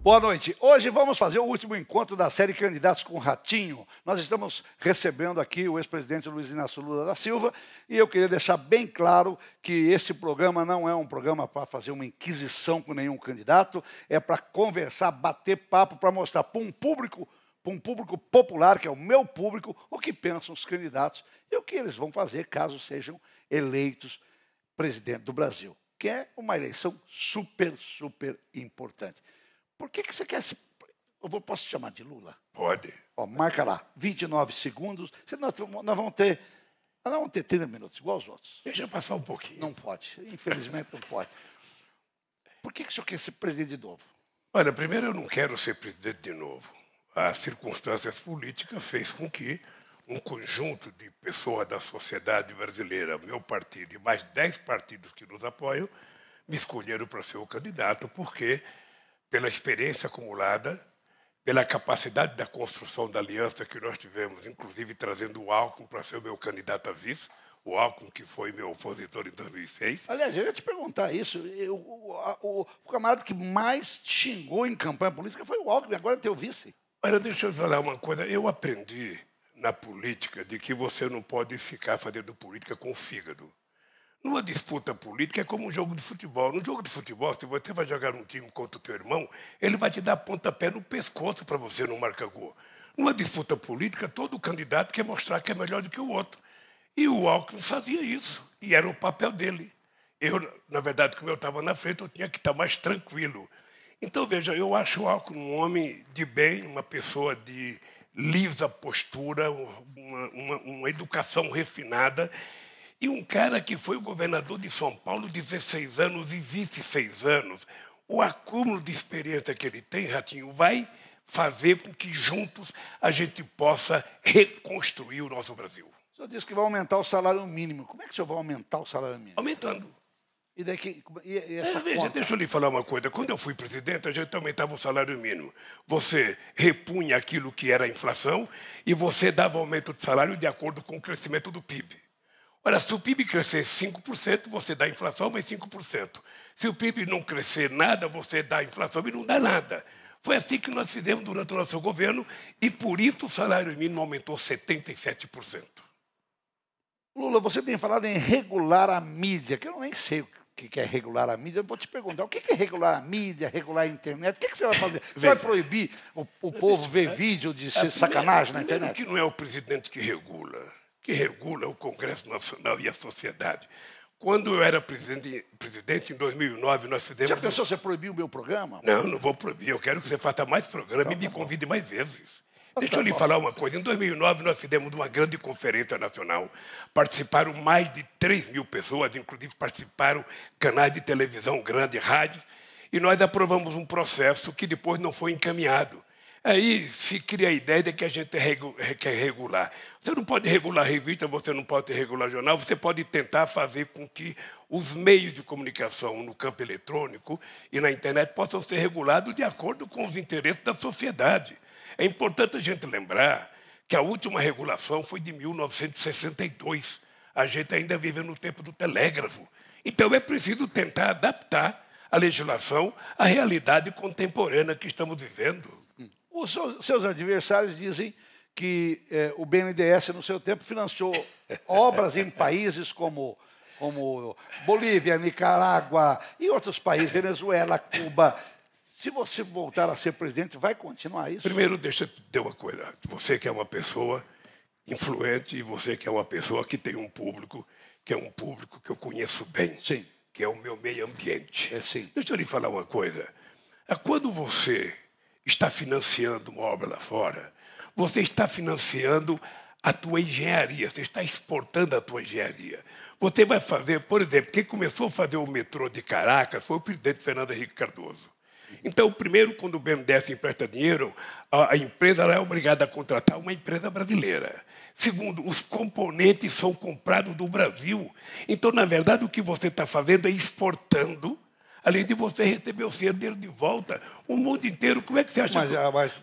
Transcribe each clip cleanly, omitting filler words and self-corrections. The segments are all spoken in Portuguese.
Boa noite. Hoje vamos fazer o último encontro da série Candidatos com Ratinho. Nós estamos recebendo aqui o ex-presidente Luiz Inácio Lula da Silva e eu queria deixar bem claro que esse programa não é um programa para fazer uma inquisição com nenhum candidato, é para conversar, bater papo, para mostrar para um público popular, que é o meu público, o que pensam os candidatos e o que eles vão fazer caso sejam eleitos presidente do Brasil, que é uma eleição super importante. Por que você quer se... Posso te chamar de Lula? Pode. Ó, marca lá, 29 segundos. Nós vamos ter 30 minutos, igual aos outros. Deixa passar um pouquinho. Não pode, infelizmente não pode. Por que o senhor quer ser presidente de novo? Olha, primeiro eu não quero ser presidente de novo. As circunstâncias políticas fez com que um conjunto de pessoas da sociedade brasileira, meu partido e mais 10 partidos que nos apoiam, me escolheram para ser o candidato, porque pela experiência acumulada, pela capacidade da construção da aliança que nós tivemos, inclusive trazendo o Alckmin para ser o meu candidato a vice, o Alckmin que foi meu opositor em 2006. Aliás, eu ia te perguntar isso. O camarada que mais xingou em campanha política foi o Alckmin, agora é teu vice. Olha, deixa eu falar uma coisa. Eu aprendi na política de que você não pode ficar fazendo política com o fígado. Numa disputa política é como um jogo de futebol. No jogo de futebol, se você vai jogar um time contra o teu irmão, ele vai te dar pontapé no pescoço para você não marcar gol. Numa disputa política, todo candidato quer mostrar que é melhor do que o outro. E o Alckmin fazia isso, e era o papel dele. Eu, na verdade, como eu estava na frente, eu tinha que estar mais tranquilo. Então, veja, eu acho o Alckmin um homem de bem, uma pessoa de lisa postura, uma educação refinada, e um cara que foi o governador de São Paulo 16 anos e vice 6 anos. O acúmulo de experiência que ele tem, Ratinho, vai fazer com que juntos a gente possa reconstruir o nosso Brasil. O senhor disse que vai aumentar o salário mínimo. Como é que o senhor vai aumentar o salário mínimo? Aumentando. E daqui, essa Veja, conta? deixa eu lhe falar uma coisa. Quando eu fui presidente, a gente aumentava o salário mínimo. Você repunha aquilo que era a inflação e você dava aumento de salário de acordo com o crescimento do PIB. Olha, se o PIB crescer 5%, você dá inflação, mas 5%. Se o PIB não crescer nada, você dá inflação e não dá nada. Foi assim que nós fizemos durante o nosso governo e, por isso, o salário mínimo aumentou 77%. Lula, você tem falado em regular a mídia, que eu nem sei o que é regular a mídia. Eu vou te perguntar, o que é regular a mídia, regular a internet? O que você vai fazer? Você vai proibir o povo ver vídeo de sacanagem na internet? Que não é o presidente que regula é o Congresso Nacional e a sociedade. Quando eu era presidente em 2009, nós fizemos... Já pensou você proibir o meu programa? Não, não vou proibir. Eu quero que você faça mais programa e me convide mais vezes. Deixa eu lhe falar uma coisa. Em 2009, nós fizemos uma grande conferência nacional. Participaram mais de 3 mil pessoas, inclusive participaram canais de televisão grandes, rádios, e nós aprovamos um processo que depois não foi encaminhado. Aí se cria a ideia de que a gente quer regular. Você não pode regular revista, você não pode regular jornal, você pode tentar fazer com que os meios de comunicação no campo eletrônico e na internet possam ser regulados de acordo com os interesses da sociedade. É importante a gente lembrar que a última regulação foi de 1962. A gente ainda vive no tempo do telégrafo. Então é preciso tentar adaptar a legislação à realidade contemporânea que estamos vivendo. Os seus adversários dizem que o BNDES, no seu tempo, financiou obras em países como Bolívia, Nicarágua e outros países, Venezuela, Cuba. Se você voltar a ser presidente, vai continuar isso? Primeiro, deixa eu te dizer uma coisa. Você que é uma pessoa influente e você que é uma pessoa que tem um público, que é um público que eu conheço bem, sim, que é o meu meio ambiente. Sim. Deixa eu lhe falar uma coisa. Quando você está financiando uma obra lá fora, você está financiando a tua engenharia, você está exportando a tua engenharia. Você vai fazer, por exemplo, quem começou a fazer o metrô de Caracas foi o presidente Fernando Henrique Cardoso. Então, primeiro, quando o BNDES empresta dinheiro, a empresa é obrigada a contratar uma empresa brasileira. Segundo, os componentes são comprados do Brasil. Então, na verdade, o que você está fazendo é exportando Além de você receber o dinheiro dele de volta, o mundo inteiro, como é que você acha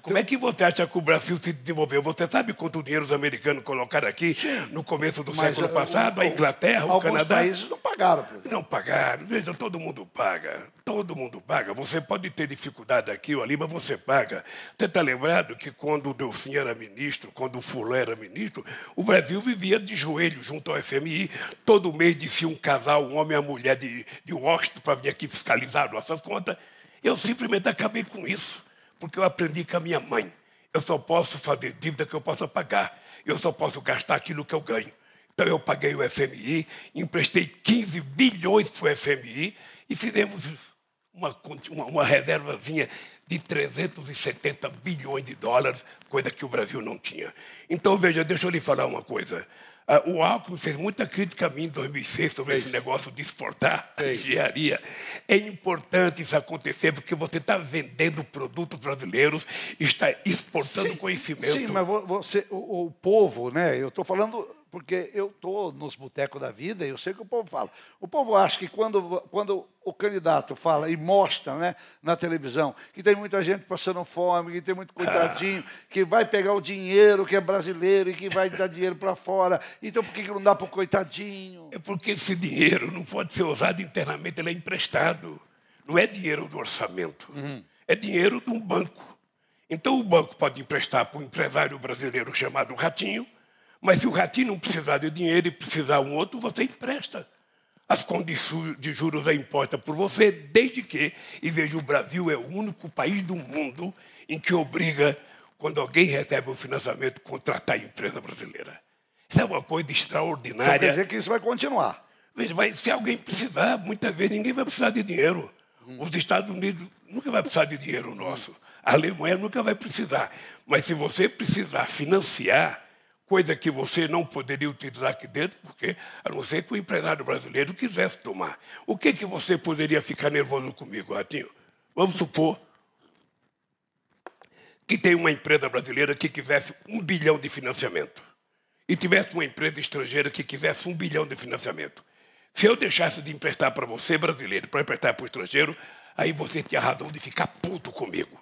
como é que você acha que o Brasil se desenvolveu? Você sabe quanto dinheiro os americanos colocaram aqui no começo do século passado? A Inglaterra, o Canadá? Alguns países não pagaram. Não pagaram. Veja, todo mundo paga. Todo mundo paga. Você pode ter dificuldade aqui ou ali, mas você paga. Você está lembrado que quando o Delfim era ministro, quando o Fulano era ministro, o Brasil vivia de joelho junto ao FMI. Todo mês descia um casal, um homem e uma mulher de Washington para vir aqui fiscalizar nossas contas. Eu simplesmente acabei com isso, porque eu aprendi com a minha mãe. Eu só posso fazer dívida que eu possa pagar. Eu só posso gastar aquilo que eu ganho. Então eu paguei o FMI, emprestei 15 bilhões para o FMI e fizemos uma reservazinha de 370 bilhões de dólares, coisa que o Brasil não tinha. Então, veja, deixa eu lhe falar uma coisa. O Alckmin fez muita crítica a mim em 2006 sobre esse negócio de exportar a engenharia. É importante isso acontecer porque você está vendendo produtos brasileiros, está exportando conhecimento. Sim, mas o povo, né? Eu estou falando porque eu estou nos botecos da vida e eu sei que o povo fala. O povo acha que quando o candidato fala e mostra, né, na televisão que tem muita gente passando fome, que tem muito coitadinho, que vai pegar o dinheiro que é brasileiro e que vai dar dinheiro para fora. Então, por que não dá para o coitadinho? É porque esse dinheiro não pode ser usado internamente, ele é emprestado. Não é dinheiro do orçamento, é dinheiro de um banco. Então, o banco pode emprestar para um empresário brasileiro chamado Ratinho, mas se o Ratinho não precisar de dinheiro e precisar um outro, você empresta. As condições de juros é impostas por você, desde que, e veja, o Brasil é o único país do mundo em que obriga, quando alguém recebe o financiamento, contratar a empresa brasileira. Isso é uma coisa extraordinária. Então, quer dizer que isso vai continuar. Veja, se alguém precisar, muitas vezes ninguém vai precisar de dinheiro. Os Estados Unidos nunca vai precisar de dinheiro nosso. A Alemanha nunca vai precisar. Mas se você precisar financiar, coisa que você não poderia utilizar aqui dentro, porque, a não ser que o empresário brasileiro quisesse tomar. O que você poderia ficar nervoso comigo, Ratinho? Vamos supor que tem uma empresa brasileira que quisesse 1 bilhão de financiamento e tivesse uma empresa estrangeira que quisesse 1 bilhão de financiamento. Se eu deixasse de emprestar para você, brasileiro, para emprestar para o estrangeiro, aí você tinha razão de ficar puto comigo.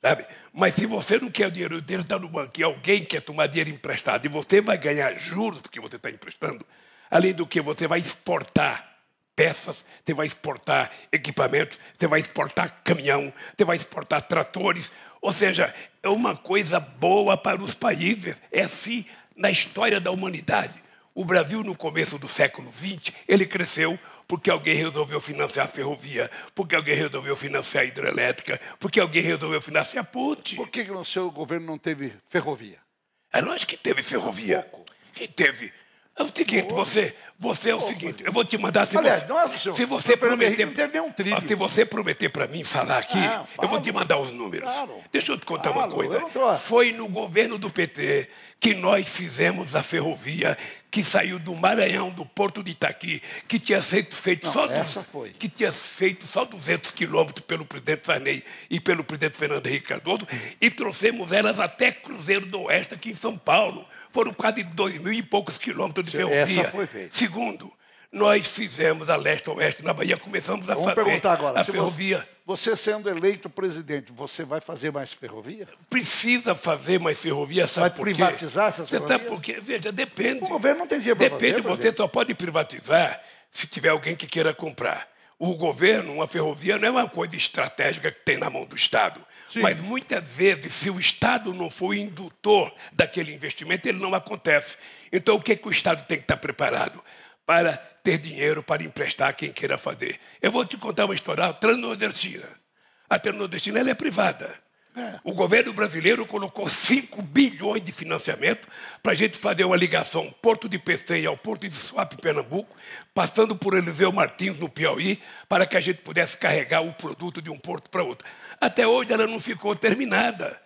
Sabe? Mas se você não quer o dinheiro dele, está no banco e alguém quer tomar dinheiro emprestado e você vai ganhar juros porque você está emprestando, além do que você vai exportar peças, você vai exportar equipamentos, você vai exportar caminhão, você vai exportar tratores. Ou seja, é uma coisa boa para os países. É assim na história da humanidade. O Brasil, no começo do século XX, ele cresceu porque alguém resolveu financiar a ferrovia, porque alguém resolveu financiar a hidrelétrica, porque alguém resolveu financiar a ponte. Por que no seu governo não teve ferrovia? É lógico que teve ferrovia. Que teve. É o seguinte, você é o seguinte, eu vou te mandar, se você prometer, não teve nenhum trilho. Se você prometer para mim falar aqui, eu vou te mandar os números. Deixa eu te contar uma coisa. Foi no governo do PT que nós fizemos a ferrovia que saiu do Maranhão, do Porto de Itaqui, que tinha feito só 200 quilômetros pelo presidente Sarney e pelo presidente Fernando Henrique Cardoso, e trouxemos elas até Cruzeiro do Oeste, aqui em São Paulo. Foram quase 2.000 e poucos quilômetros de ferrovia. Essa foi feita. Segundo, nós fizemos a leste-oeste na Bahia, começamos a fazer agora, a ferrovia. Você sendo eleito presidente, você vai fazer mais ferrovia? Precisa fazer mais ferrovia, sabe por quê? Vai privatizar essas ferrovias? Sabe por quê? Veja, depende. O governo não tem dinheiro para fazer. Depende, você só pode privatizar se tiver alguém que queira comprar. O governo, uma ferrovia, não é uma coisa estratégica que tem na mão do Estado. Sim. Mas muitas vezes, se o Estado não for indutor daquele investimento, ele não acontece. Então, o que o Estado tem que estar preparado? Para ter dinheiro para emprestar a quem queira fazer. Eu vou te contar uma história. A Transnordestina. A Transnordestina ela é privada. O governo brasileiro colocou 5 bilhões de financiamento para a gente fazer uma ligação Porto de Pecém ao Porto de Suape, Pernambuco, passando por Eliseu Martins, no Piauí, para que a gente pudesse carregar o produto de um porto para outro. Até hoje ela não ficou terminada,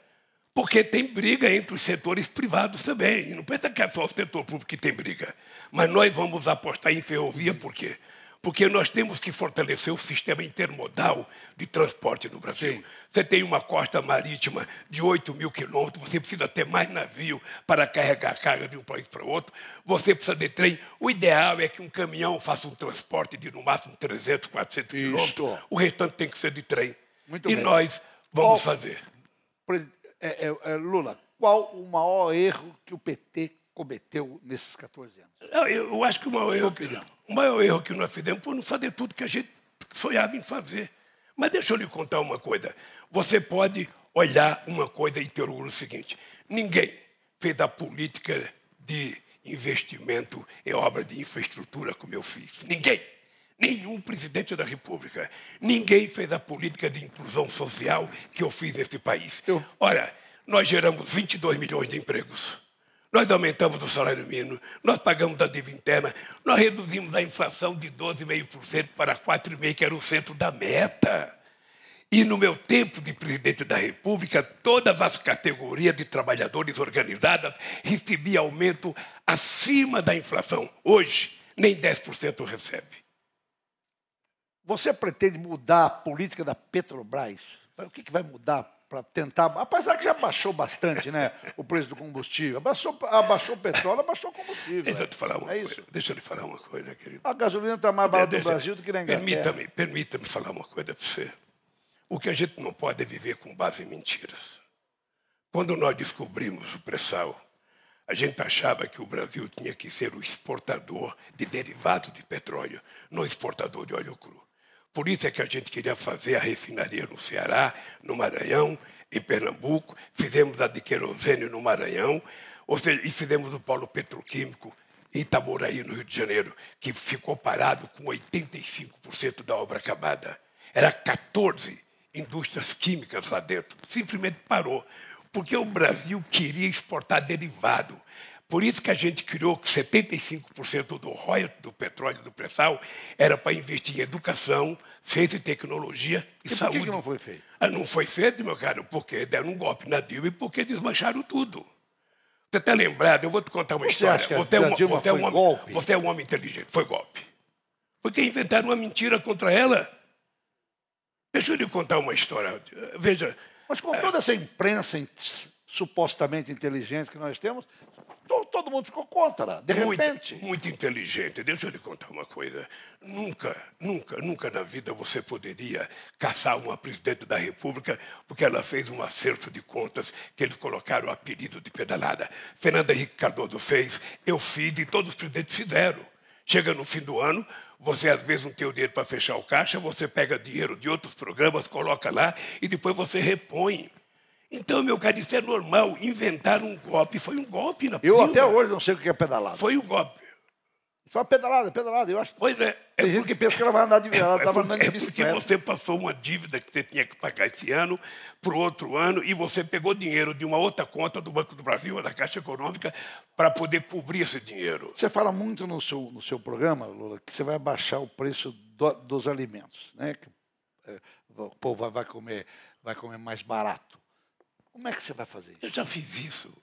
porque tem briga entre os setores privados também. Não pensa que é só o setor público que tem briga. Mas nós vamos apostar em ferrovia por quê? Porque nós temos que fortalecer o sistema intermodal de transporte no Brasil. Sim. Você tem uma costa marítima de 8 mil quilômetros, você precisa ter mais navio para carregar a carga de um país para outro, você precisa de trem. O ideal é que um caminhão faça um transporte de, no máximo, 300, 400 quilômetros. O restante tem que ser de trem. Muito e bem. nós vamos fazer. Lula, qual o maior erro que o PT cometeu nesses 14 anos? Eu acho que o maior erro que nós fizemos foi não fazer tudo que a gente sonhava em fazer. Mas deixa eu lhe contar uma coisa. Você pode olhar uma coisa e ter orgulho do seguinte. Ninguém fez a política de investimento em obra de infraestrutura como eu fiz. Ninguém. Nenhum presidente da República. Ninguém fez a política de inclusão social que eu fiz nesse país. Olha, nós geramos 22 milhões de empregos. Nós aumentamos o salário mínimo, nós pagamos a dívida interna, nós reduzimos a inflação de 12,5% para 4,5%, que era o centro da meta. E no meu tempo de presidente da República, todas as categorias de trabalhadores organizadas recebiam aumento acima da inflação. Hoje, nem 10% recebe. Você pretende mudar a política da Petrobras? O que vai mudar para tentar... Apesar que já baixou bastante, né, o preço do combustível. Abaixou o petróleo, abaixou o combustível. Deixa eu lhe falar uma coisa, querido. A gasolina está mais barata no Brasil do que na Inglaterra. Permita-me falar uma coisa para você. O que a gente não pode é viver com base em mentiras. Quando nós descobrimos o pré-sal, a gente achava que o Brasil tinha que ser o exportador de derivados de petróleo, não exportador de óleo cru. Por isso é que a gente queria fazer a refinaria no Ceará, no Maranhão, em Pernambuco, fizemos a de querosene no Maranhão, ou seja, e fizemos o polo petroquímico em Itaboraí, no Rio de Janeiro, que ficou parado com 85% da obra acabada. Era 14 indústrias químicas lá dentro. Simplesmente parou, porque o Brasil queria exportar derivado. Por isso que a gente criou que 75% do royalty do petróleo e do pré-sal era para investir em educação, ciência e tecnologia e saúde. Por que não foi feito? Não foi feito, meu caro, porque deram um golpe na Dilma e porque desmancharam tudo. Você está lembrado? Eu vou te contar uma história. Acha que a Dilma foi golpe? Você é um homem inteligente. Foi golpe. Porque inventaram uma mentira contra ela. Deixa eu lhe contar uma história. Veja... Mas com toda essa imprensa supostamente inteligente que nós temos, todo mundo ficou contra, de repente. Muito inteligente. Deixa eu lhe contar uma coisa. Nunca na vida você poderia caçar uma presidente da República porque ela fez um acerto de contas que eles colocaram o apelido de pedalada. Fernando Henrique Cardoso fez, eu fiz e todos os presidentes fizeram. Chega no fim do ano, você às vezes não tem o dinheiro para fechar o caixa, você pega dinheiro de outros programas, coloca lá e depois você repõe. Então, meu caro, isso é normal. Inventar um golpe. Foi um golpe na Dilma. Eu até hoje não sei o que é pedalada. Foi um golpe. Só pedalada. Eu acho. Pois é. Tem gente que pensa que ela vai andar de bicicleta. Porque você passou uma dívida que você tinha que pagar esse ano para o outro ano e você pegou dinheiro de uma outra conta do Banco do Brasil ou da Caixa Econômica para poder cobrir esse dinheiro. Você fala muito no seu programa, Lula, que você vai baixar o preço dos alimentos, né? Que, o povo vai comer mais barato. Como é que você vai fazer isso? Eu já fiz isso.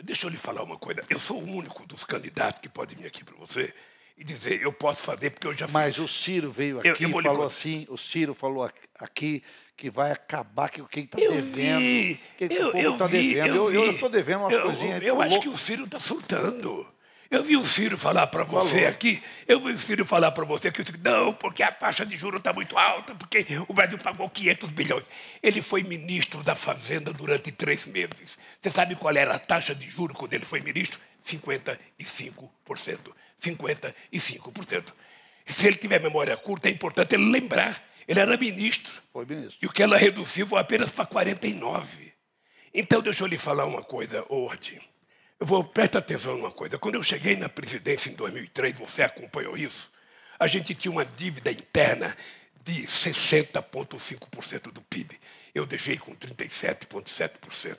Deixa eu lhe falar uma coisa. Eu sou o único dos candidatos que pode vir aqui para você e dizer, eu posso fazer porque eu já fiz. Mas o Ciro veio aqui e falou assim, o Ciro falou aqui que vai acabar com quem está devendo. Eu estou devendo umas coisinhas. Eu acho que o Ciro está surtando. Eu vi o Ciro falar para você aqui, não, porque a taxa de juros está muito alta, porque o Brasil pagou 500 bilhões. Ele foi ministro da Fazenda durante 3 meses. Você sabe qual era a taxa de juros quando ele foi ministro? 55%. 55%. Se ele tiver memória curta, é importante ele lembrar. Ele era ministro. Foi ministro. E o que ela reduziu foi apenas para 49%. Então, deixa eu lhe falar uma coisa, Ordi. Presta atenção numa coisa. Quando eu cheguei na presidência em 2003, você acompanhou isso, a gente tinha uma dívida interna de 60,5% do PIB. Eu deixei com 37,7%.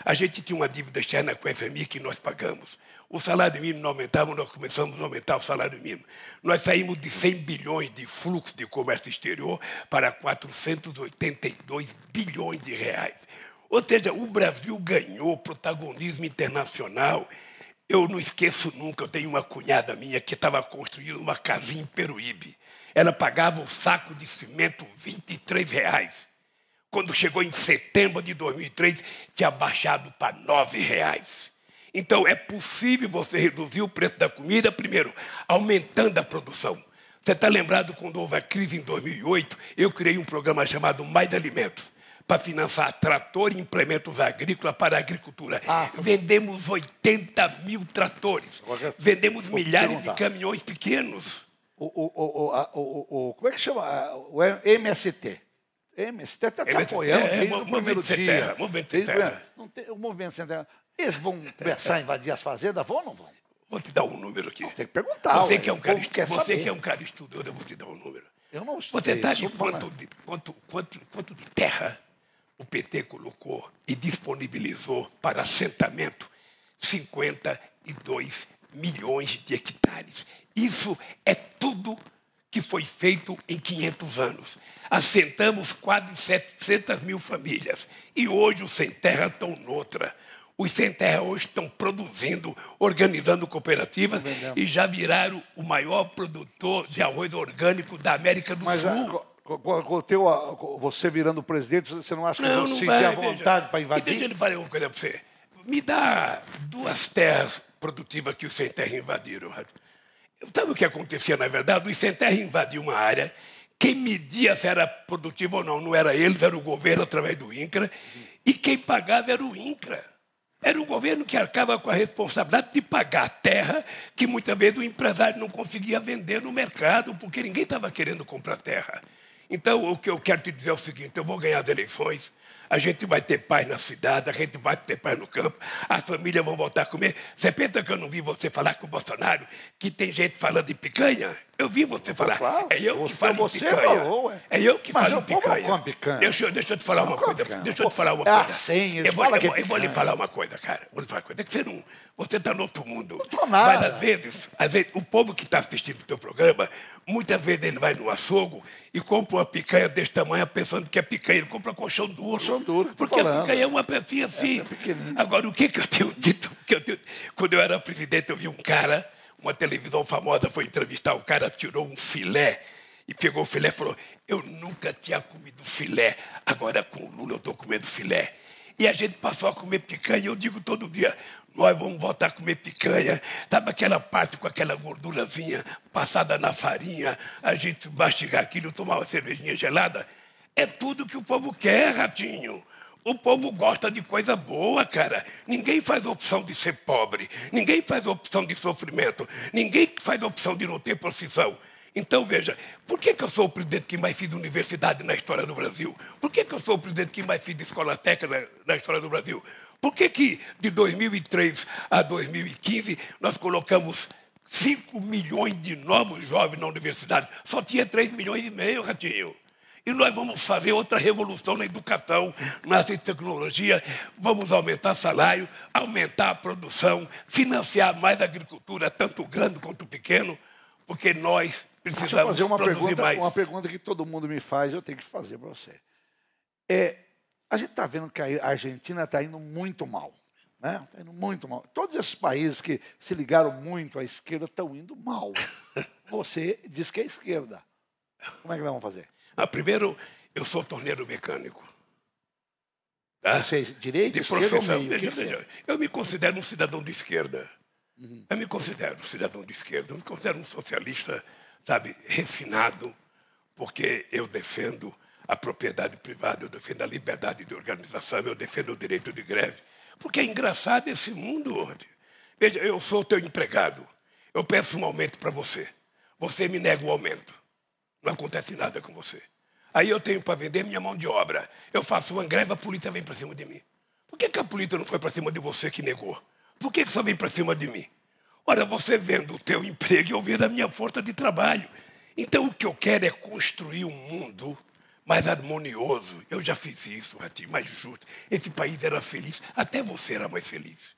A gente tinha uma dívida externa com a FMI que nós pagamos. O salário mínimo não aumentava, nós começamos a aumentar o salário mínimo. Nós saímos de 100 bilhões de fluxo de comércio exterior para 482 bilhões de reais. Ou seja, o Brasil ganhou protagonismo internacional Eu não esqueço nunca, eu tenho uma cunhada minha que estava construindo uma casinha em Peruíbe. Ela pagava o saco de cimento R$23. Quando chegou em setembro de 2003, tinha baixado para R$9. Então, é possível você reduzir o preço da comida, primeiro, aumentando a produção. Você está lembrado quando houve a crise em 2008? Eu criei um programa chamado Mais Alimentos, para financiar trator e implementos agrícolas para a agricultura. Vendemos 80 mil tratores. Vendemos milhares de caminhões pequenos. Como é que chama? O MST. MST está te apoiando desde o primeiro dia. Movimento Sem Terra. O Movimento Sem Terra. Eles vão começar a invadir as fazendas, vão ou não vão? Vou te dar um número aqui. Não, tem que perguntar. Você que é um cara estudioso, eu vou te dar um número. Eu não estudei. Você sabe quanto de terra o PT colocou e disponibilizou para assentamento? 52 milhões de hectares. Isso é tudo que foi feito em 500 anos. Assentamos quase 700 mil famílias. E hoje os sem terra estão noutra. Os sem terra hoje estão produzindo, organizando cooperativas e já viraram o maior produtor de arroz orgânico da América do Sul. Você virando presidente, você não acha que eu sentir a vontade para invadir? Deixa eu falar uma coisa para você. Me dá 2 terras produtivas que os sem terra invadiram. Sabe o que acontecia, na verdade? Os sem terra invadiam uma área. Quem media se era produtivo ou não, não era eles, era o governo através do INCRA. E quem pagava era o INCRA. Era o governo que arcava com a responsabilidade de pagar a terra que muitas vezes o empresário não conseguia vender no mercado, porque ninguém estava querendo comprar terra. Então, o que eu quero te dizer é o seguinte: eu vou ganhar as eleições, a gente vai ter paz na cidade, a gente vai ter paz no campo, as famílias vão voltar a comer. Você pensa que eu não vi você falar com o Bolsonaro que tem gente falando de picanha? Eu vi você falar. Claro, é eu que falo em picanha. Falou, é eu que falo em picanha. Deixa eu te falar uma coisa. Deixa eu te falar uma coisa. Assim, eu vou lhe falar uma coisa, cara. Vou lhe falar uma coisa. É que você está no outro mundo. Não estou nada. Mas às vezes, o povo que está assistindo o teu programa, muitas vezes ele vai no açougue e compra uma picanha desse tamanho pensando que é picanha. Ele compra colchão duro. Porque a picanha é uma pecinha assim. Agora, o que eu tenho dito? Quando eu era presidente, eu vi um cara, uma televisão famosa foi entrevistar, o cara tirou um filé e pegou o filé e falou: eu nunca tinha comido filé, agora com o Lula eu estou comendo filé. E a gente passou a comer picanha, eu digo todo dia, nós vamos voltar a comer picanha. Sabe aquela parte com aquela gordurazinha passada na farinha, a gente mastigar aquilo, tomar uma cervejinha gelada? É tudo que o povo quer, Ratinho. O povo gosta de coisa boa, cara. Ninguém faz opção de ser pobre. Ninguém faz opção de sofrimento. Ninguém faz opção de não ter profissão. Então, veja, por que eu sou o presidente que mais fiz universidade na história do Brasil? Por que eu sou o presidente que mais fiz escola técnica na história do Brasil? Por que de 2003 a 2015 nós colocamos 5 milhões de novos jovens na universidade? Só tinha 3,5 milhões, Ratinho. E nós vamos fazer outra revolução na educação, na ciência e tecnologia, vamos aumentar salário, aumentar a produção, financiar mais a agricultura, tanto grande quanto pequeno, porque nós precisamos produzir mais. Uma pergunta que todo mundo me faz, eu tenho que fazer para você. A gente está vendo que a Argentina está indo muito mal. Né? Está indo muito mal. Todos esses países que se ligaram muito à esquerda estão indo mal. Você diz que é esquerda. Como é que nós vamos fazer? Primeiro, eu sou torneiro mecânico. Tá? Você é direita, de profissão. Veja, eu me considero um cidadão de esquerda. Eu me considero um cidadão de esquerda. Eu me considero um socialista, sabe, refinado, porque eu defendo a propriedade privada, eu defendo a liberdade de organização, eu defendo o direito de greve. Porque é engraçado esse mundo. Veja, eu sou teu empregado. Eu peço um aumento para você. Você me nega o aumento. Não acontece nada com você. Aí eu tenho para vender minha mão de obra. Eu faço uma greve, a polícia vem para cima de mim. Por que a polícia não foi para cima de você que negou? Por que só vem para cima de mim? Ora, você vendo o teu emprego e eu vendo a minha força de trabalho. Então, o que eu quero é construir um mundo mais harmonioso. Eu já fiz isso, Ratinho, mais justo. Esse país era feliz. Até você era mais feliz.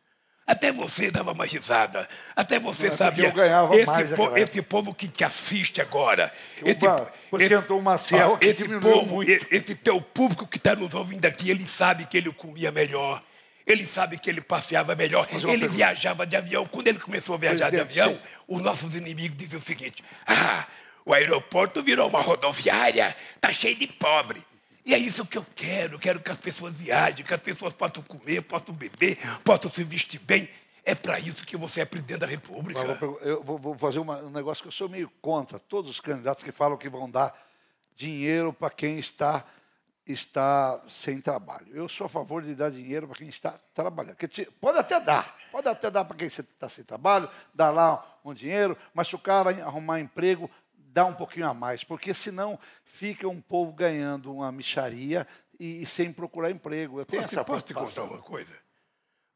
Até você dava mais risada. Até você sabia. Eu ganhava mais esse povo que te assiste agora. Porque entrou o Maciel que diminuiu muito. Esse teu público que está nos ouvindo aqui, ele sabe que ele comia melhor. Ele sabe que ele passeava melhor, ele viajava de avião. Quando ele começou a viajar de avião, os nossos inimigos diziam o seguinte: o aeroporto virou uma rodoviária, está cheio de pobre. E é isso que eu quero que as pessoas viajem, que as pessoas possam comer, possam beber, possam se vestir bem. É para isso que você é presidente da República. Eu vou fazer um negócio que eu sou meio contra. Todos os candidatos que falam que vão dar dinheiro para quem está sem trabalho. Eu sou a favor de dar dinheiro para quem está trabalhando. Pode até dar para quem está sem trabalho, dá lá um dinheiro, mas se o cara arrumar emprego, dá um pouquinho a mais, porque senão fica um povo ganhando uma mixaria e sem procurar emprego. Posso te contar uma coisa?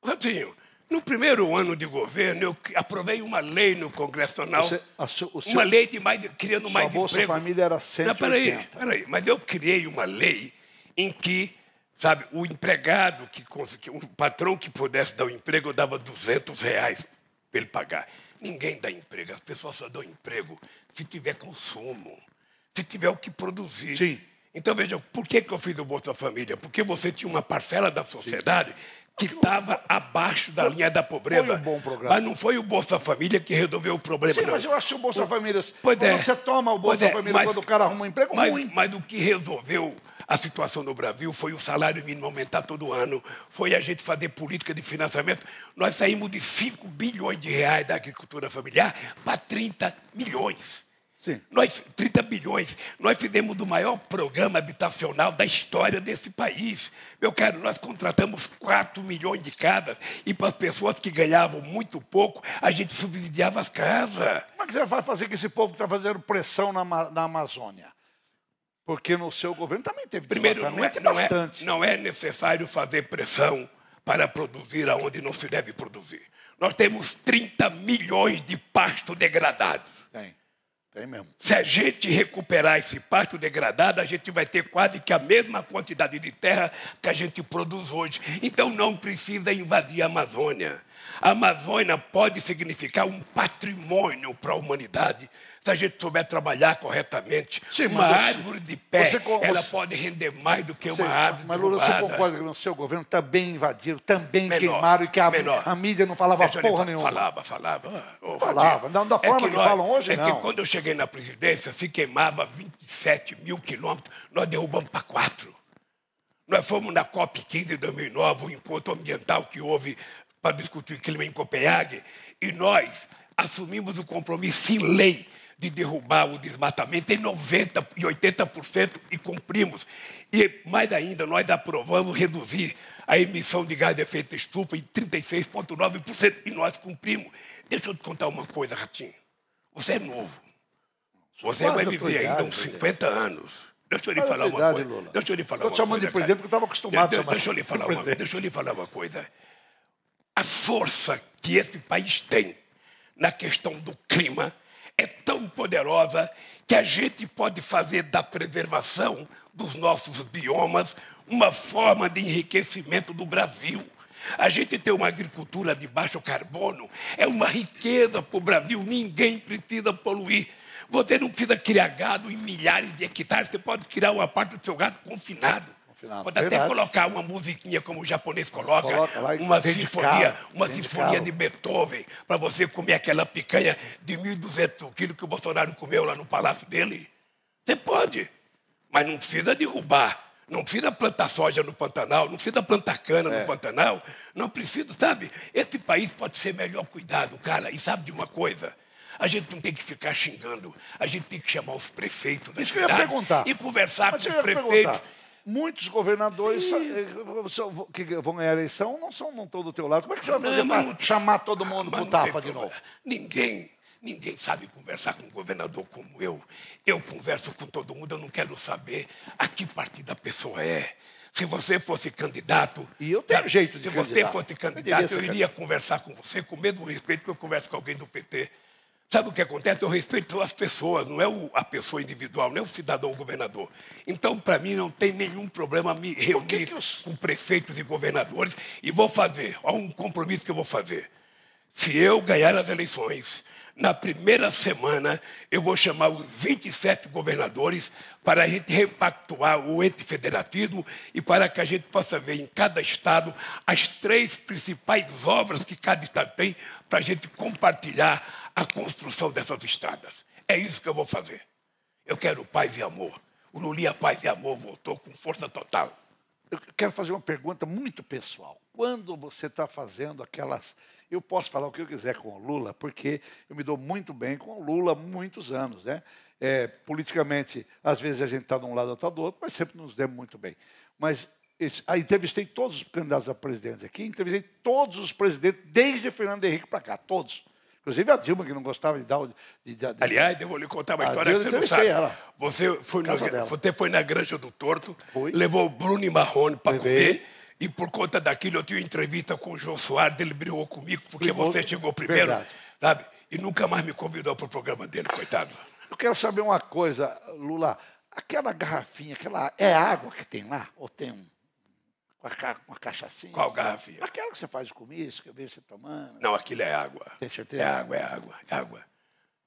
Ratinho, no primeiro ano de governo, eu aprovei uma lei no Congresso Nacional, uma lei criando mais emprego. Bolsa Família era 180. Não, peraí, mas eu criei uma lei em que, sabe, o empregado, o patrão que pudesse dar o emprego, eu dava R$200 para ele pagar. Ninguém dá emprego, as pessoas só dão emprego se tiver consumo, se tiver o que produzir. Sim. Então, veja, por que eu fiz o Bolsa Família? Porque você tinha uma parcela da sociedade que estava abaixo da linha da pobreza. Foi um bom programa. Mas não foi o Bolsa Família que resolveu o problema, Sim, não. mas eu acho que o Bolsa Família... Pois é. Você toma o Bolsa Família quando o cara arruma um emprego, ruim. Mas o que resolveu a situação no Brasil foi o salário mínimo aumentar todo ano, foi a gente fazer política de financiamento. Nós saímos de 5 bilhões de reais da agricultura familiar para 30 milhões. Sim. 30 bilhões. Nós fizemos o maior programa habitacional da história desse país. Meu caro, nós contratamos 4 milhões de casas e para as pessoas que ganhavam muito pouco, a gente subsidiava as casas. Como é que você vai fazer com esse povo que está fazendo pressão na Amazônia? Porque no seu governo também teve desmatamento bastante. Não é necessário fazer pressão para produzir aonde não se deve produzir. Nós temos 30 milhões de pastos degradados. Tem mesmo. Se a gente recuperar esse pasto degradado, a gente vai ter quase que a mesma quantidade de terra que a gente produz hoje. Então não precisa invadir a Amazônia. A Amazônia pode significar um patrimônio para a humanidade. Se a gente souber trabalhar corretamente, sim, uma árvore de pé, ela pode render mais do que uma árvore mas, Lula, você concorda que no seu governo também invadiram, também queimaram, e que a mídia não falava porra nenhuma? Falava. Da forma que falam hoje, não. É que quando eu cheguei na presidência, se queimava 27 mil quilômetros, nós derrubamos para 4. Nós fomos na COP15 de 2009, o encontro ambiental que houve para discutir clima em Copenhague, e nós assumimos o compromisso em lei de derrubar o desmatamento em 90% e 80% e cumprimos. E, mais ainda, nós aprovamos reduzir a emissão de gás de efeito estufa em 36,9% e nós cumprimos. Deixa eu te contar uma coisa, Ratinho. Você é novo. Você vai viver ainda uns 50 anos. Deixa eu lhe falar uma coisa. Estou chamando de presidente porque eu estava acostumado a chamar. Deixa eu lhe falar uma coisa. A força que esse país tem na questão do clima é tão poderosa que a gente pode fazer da preservação dos nossos biomas uma forma de enriquecimento do Brasil. A gente ter uma agricultura de baixo carbono é uma riqueza para o Brasil. Ninguém precisa poluir. Você não precisa criar gado em milhares de hectares. Você pode criar uma parte do seu gado confinado. Pode até colocar uma musiquinha como o japonês coloca uma sinfonia de Beethoven, para você comer aquela picanha de 1.200 quilos que o Bolsonaro comeu lá no palácio dele. Você pode, mas não precisa derrubar. Não precisa plantar soja no Pantanal, não precisa plantar cana no Pantanal. Não precisa, sabe? Esse país pode ser melhor cuidado, cara. E sabe de uma coisa? A gente não tem que ficar xingando. A gente tem que chamar os prefeitos da cidade e conversar com os prefeitos. Muitos governadores que vão ganhar a eleição não estão do teu lado. Como é que você vai fazer para chamar todo mundo para o tapa de novo? Ninguém sabe conversar com um governador como eu. Eu converso com todo mundo, eu não quero saber a que partido a pessoa é. Se você fosse candidato... E eu tenho jeito de candidato. Se você fosse candidato, eu iria conversar com você com o mesmo respeito que eu converso com alguém do PT. Sabe o que acontece? Eu respeito as pessoas, não é a pessoa individual, não é o cidadão governador. Então, para mim, não tem nenhum problema me reunir com prefeitos e governadores. E vou fazer, olha um compromisso que eu vou fazer. Se eu ganhar as eleições, Na primeira semana, eu vou chamar os 27 governadores para a gente repactuar o ente federativo e para que a gente possa ver em cada estado as 3 principais obras que cada estado tem para a gente compartilhar a construção dessas estradas. É isso que eu vou fazer. Eu quero paz e amor. O Lulinha Paz e Amor voltou com força total. Eu quero fazer uma pergunta muito pessoal. Quando você está fazendo aquelas... Eu posso falar o que eu quiser com o Lula, porque eu me dou muito bem com o Lula há muitos anos, né? Politicamente, às vezes a gente está de um lado ou está do outro, mas sempre nos demos muito bem. Mas entrevistei todos os candidatos a presidentes aqui, entrevistei todos os presidentes, desde Fernando Henrique para cá, todos. Inclusive a Dilma, que não gostava de dar... Aliás, eu vou lhe contar uma história que você não sabe. Você foi na Granja do Torto, levou o Bruno e Marrone para comer, e por conta daquilo eu tive uma entrevista com o Jô Soares, ele brigou comigo, porque você chegou primeiro, sabe? E nunca mais me convidou para o programa dele, coitado. Eu quero saber uma coisa, Lula. Aquela garrafinha, é água que tem lá? Ou tem uma cachaçinha? Qual garrafinha? Aquela que você faz o comício, que eu vejo você tomando. Não, aquilo é água. Tem certeza? É água.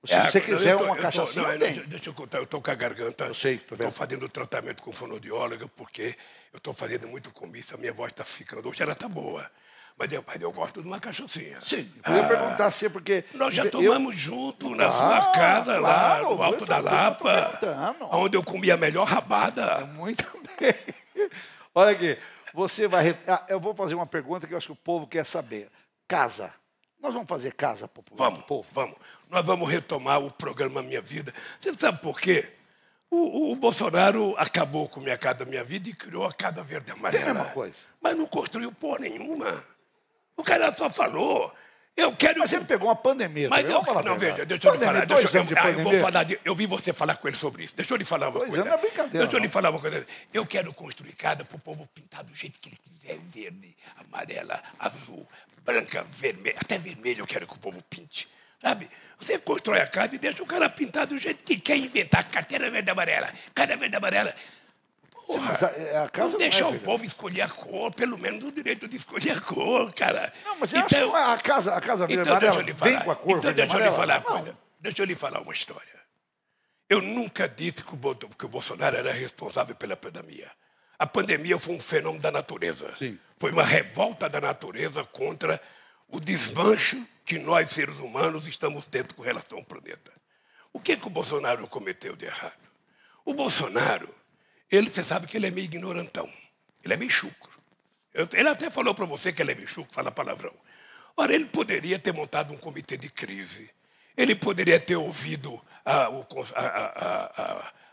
Se você quiser uma cachaçinha, tem. Deixa eu contar, eu estou com a garganta. Eu sei, estou fazendo tratamento com fonoaudióloga, porque eu estou fazendo muito comício, a minha voz está ficando. Hoje ela está boa. Mas eu gosto de uma cachaçinha. Sim, eu ia perguntar assim, porque... Nós já tomamos junto na sua casa, lá no Alto da Lapa, onde eu comi a melhor rabada. Muito bem. Olha aqui, você vai... eu vou fazer uma pergunta que eu acho que o povo quer saber. Casa. Nós vamos fazer casa popular? Vamos. Nós vamos retomar o programa Minha Vida. Você sabe por quê? O Bolsonaro acabou com Minha Casa Minha Vida e criou a Casa Verde e Amarela. É a mesma coisa. Mas não construiu porra nenhuma. O cara só falou. Mas ele pegou uma pandemia. Mas veja, deixa eu lhe falar. Eu vi você falar com ele sobre isso. Deixa eu lhe falar uma coisa. Não é brincadeira. Deixa eu lhe falar uma coisa. Eu quero construir casa para o povo pintar do jeito que ele quiser. Verde, amarela, azul, branca, vermelha. Até vermelho eu quero que o povo pinte. Sabe? Você constrói a casa e deixa o cara pintar do jeito que quer inventar. Carteira verde e amarela. Casa verde e amarela. Porra, não deixar o povo escolher a cor, pelo menos o direito de escolher a cor, cara. Não, mas então, a casa verde amarela vem com a cor verde deixa eu lhe falar uma coisa. Deixa eu lhe falar uma história. Eu nunca disse que o Bolsonaro era responsável pela pandemia. A pandemia foi um fenômeno da natureza. Sim. Foi uma revolta da natureza contra o desmancho que nós, seres humanos, estamos tendo com relação ao planeta. O que o Bolsonaro cometeu de errado? O Bolsonaro... você sabe que ele é meio ignorantão. Ele é meio chucro. Ele até falou para você que ele é meio chucro, fala palavrão. Ora, ele poderia ter montado um comitê de crise. Ele poderia ter ouvido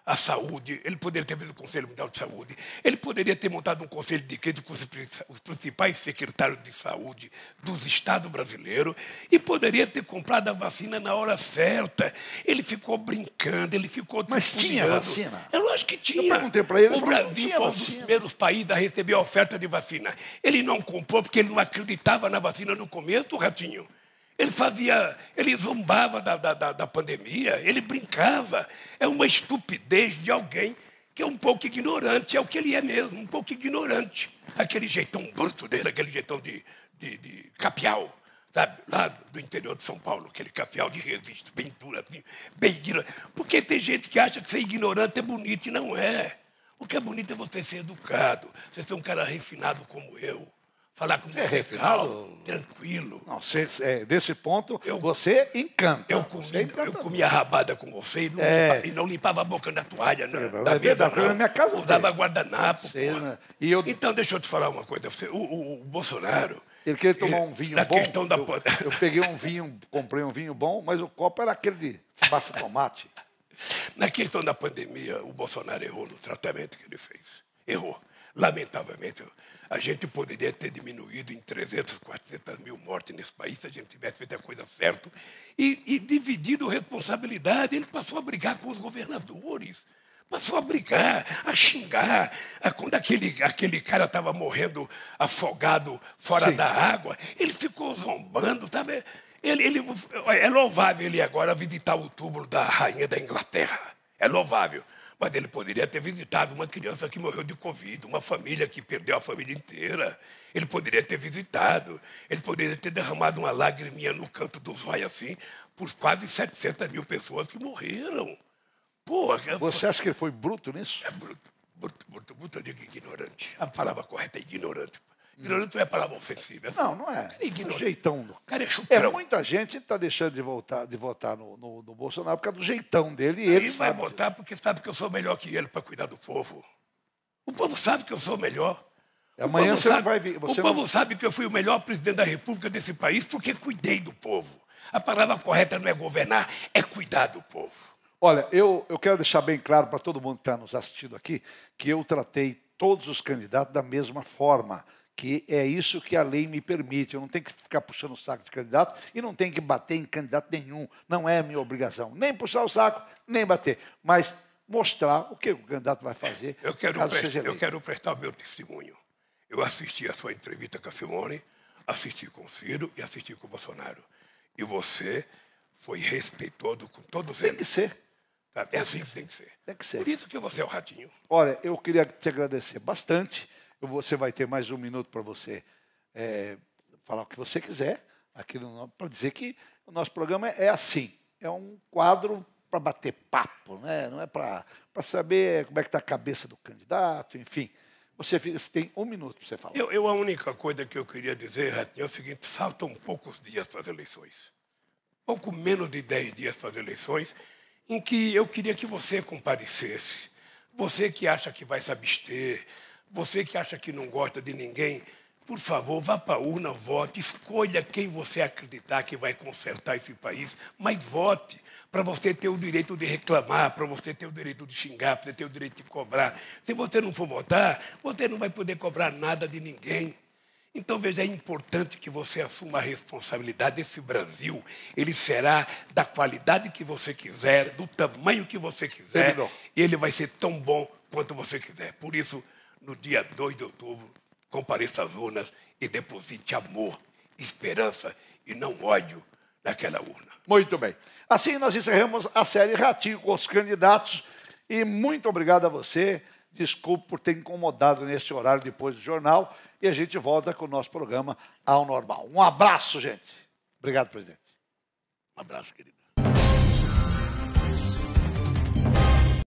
a saúde. Ele poderia ter ouvido o Conselho Mundial de Saúde. Ele poderia ter montado um conselho de crise com os principais secretários de saúde dos estados brasileiros e poderia ter comprado a vacina na hora certa. Ele ficou brincando, ele ficou... Mas tinha vacina? Eu acho que tinha. Eu perguntei para ele. O Brasil foi um dos primeiros países a receber a oferta de vacina. Ele não comprou porque ele não acreditava na vacina no começo, Ratinho. Ele zombava da pandemia, ele brincava. É uma estupidez de alguém que é um pouco ignorante, é o que ele é mesmo, um pouco ignorante. Aquele jeitão bruto dele, aquele jeitão de capial, sabe? Lá do interior de São Paulo, aquele capial de registro, bem duro, bem ignorante. Porque tem gente que acha que ser ignorante é bonito e não é. O que é bonito é você ser educado, você ser um cara refinado como eu. Falar com você calmo, tranquilo. Não, desse ponto, você encanta. Eu comia rabada com você e não limpava a boca na toalha. Na minha casa usava guardanapo. Então, deixa eu te falar uma coisa. O Bolsonaro... Ele queria tomar um vinho bom. Eu peguei um vinho, comprei um vinho bom, mas o copo era aquele de passa tomate. Na questão da pandemia, o Bolsonaro errou no tratamento que ele fez. Errou. Lamentavelmente, a gente poderia ter diminuído em 300, 400 mil mortes nesse país se a gente tivesse feito a coisa certa e dividido responsabilidade. Ele passou a brigar com os governadores, passou a brigar, a xingar. Quando aquele cara estava morrendo afogado fora da água, ele ficou zombando, sabe? É louvável ele agora visitar o túmulo da rainha da Inglaterra. É louvável. Mas ele poderia ter visitado uma criança que morreu de Covid, uma família que perdeu a família inteira. Ele poderia ter visitado, ele poderia ter derramado uma lagriminha no canto do zóio assim, por quase 700 mil pessoas que morreram. Porra, Você acha que ele foi bruto nisso? é bruto, eu digo ignorante. A palavra correta é ignorante. Ignorante não é palavra ofensiva. Não é. É ignorante. Jeitão. O cara é chucrão. Muita gente está deixando de votar no Bolsonaro por causa do jeitão dele. E Ele ele vai sabe votar porque sabe que eu sou melhor que ele para cuidar do povo. O povo sabe que eu sou melhor. Amanhã você não vai vir. O povo sabe que eu fui o melhor presidente da República desse país porque cuidei do povo. A palavra correta não é governar, é cuidar do povo. Olha, eu quero deixar bem claro para todo mundo que está nos assistindo aqui que eu tratei todos os candidatos da mesma forma, que é isso que a lei me permite. Eu não tenho que ficar puxando o saco de candidato e não tenho que bater em candidato nenhum. Não é a minha obrigação. Nem puxar o saco, nem bater. Mas mostrar o que o candidato vai fazer. Eu quero prestar o meu testemunho. Eu assisti a sua entrevista com a Simone, assisti com o Ciro e assisti com o Bolsonaro. E você foi respeitoso com todos eles. Tem que ser. É assim que tem que ser. Tem que ser. Por isso que você é o ratinho. Olha, eu queria te agradecer bastante. Você vai ter mais um minuto para você falar o que você quiser aqui para dizer que o nosso programa é assim. É um quadro para bater papo, né? Não é para saber como é que está a cabeça do candidato, enfim. Você tem um minuto para você falar. A única coisa que eu queria dizer, Ratinho, é o seguinte: faltam poucos dias para as eleições. Pouco menos de 10 dias para as eleições, em que eu queria que você comparecesse. Você que acha que vai se abster, você que acha que não gosta de ninguém, por favor, vá para a urna, vote, escolha quem você acreditar que vai consertar esse país, mas vote para você ter o direito de reclamar, para você ter o direito de xingar, para você ter o direito de cobrar. Se você não for votar, você não vai poder cobrar nada de ninguém. Então, veja, é importante que você assuma a responsabilidade. Esse Brasil, ele será da qualidade que você quiser, do tamanho que você quiser, e ele vai ser tão bom quanto você quiser. Por isso, no dia 2 de outubro, compareça às urnas e deposite amor, esperança e não ódio naquela urna. Muito bem. Assim nós encerramos a série Ratinho com os candidatos. E muito obrigado a você. Desculpe por ter incomodado nesse horário depois do jornal. E a gente volta com o nosso programa ao normal. Um abraço, gente. Obrigado, presidente. Um abraço, querido.